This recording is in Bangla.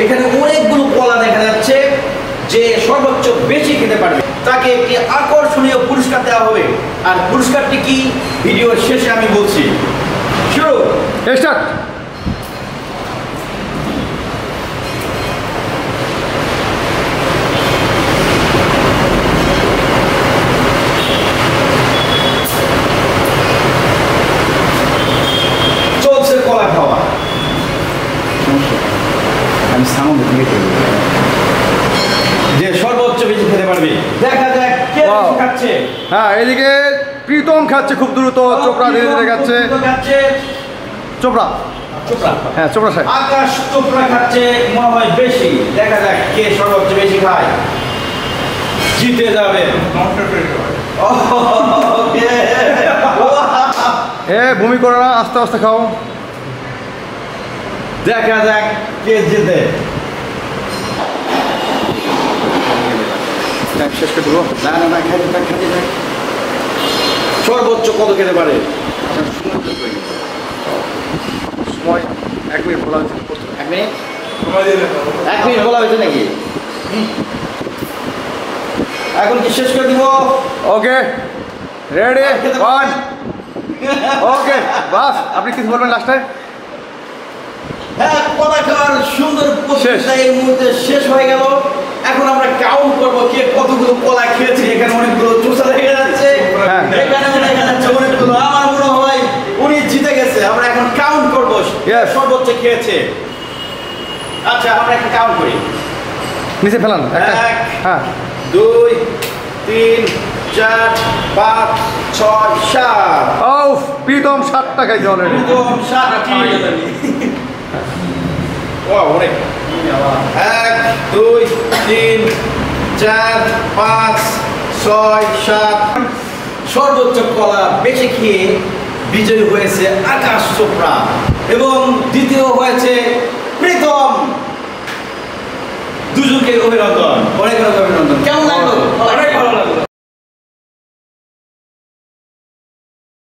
এখানে অনেকগুলো কলা দেখা যাচ্ছে। যে সর্বোচ্চ বেশি খেতে পারবে তাকে একটি আকর্ষণীয় পুরস্কার দেওয়া হবে। আর পুরস্কারটি কি ভিডিওর শেষে আমি বলছি। শুরু স্টার্ট। চলছে কলা খাওয়া। আমি সাউন্ড যে সর্বোচ্চ বেশি খেতে পারবে দেখা যাক কে খাচ্ছে। হ্যাঁ, এদিকে প্রীতম খাচ্ছে খুব দ্রুত। চোপড়া ধীরে ধীরে খাচ্ছে। চোপড়া হ্যাঁ, চোপড়া সাহেব। আকাশ চোপড়া খাচ্ছে মনে হয় বেশি। দেখা যাক কে সর্বোচ্চ বেশি খায়, জিতে যাবে। ভূমি করো না, আস্তে আস্তে খাও। দেখা যাক কে জিতে। শেষ করে দেবো। না না না, খাইতে থাক খাইতে থাক। সর্বোচ্চ কত খেতে পারে? সময় 1 মিনিট বলা হয়েছে। 1 মিনিট? 1 মিনিট বলা হয়েছে নাকি? এখন কি শেষ করে দিব? ওকে, রেডি 1। ওকে, বাস। আপনি কিছু বলবেন লাস্টে? হ্যাঁ, কলা খাওয়ার সুন্দর প্রচেষ্টা এই মুহূর্তে শেষ হয়ে গেল। এখন আমরা কাউন্ট করবো কে কতগুলো কলা খেয়েছে। এখানে অনেকগুলো চোষা দেখা যাচ্ছে, এখানে দেখা যাচ্ছে অনেকগুলো। আমার মনে হয় উনি জিতে গেছে। আমরা এখন কাউন্ট করবো সর্বোচ্চ খেয়েছে। আচ্ছা, আমরা একটা কাউন্ট করি। নিচে ফেলান। 1 হ্যাঁ, 2 3 4 5 6 7। ও প্রীতম 7টা খাইছে অলরেডি। প্রীতম 7টি। অনেক। 1 2 3 4 5 6 7। সর্বোচ্চ কলা বেশি খেয়ে বিজয়ী হয়েছে আকাশ চোপড়া এবং দ্বিতীয় হয়েছে প্রীতম। দুজনকে অভিনন্দন।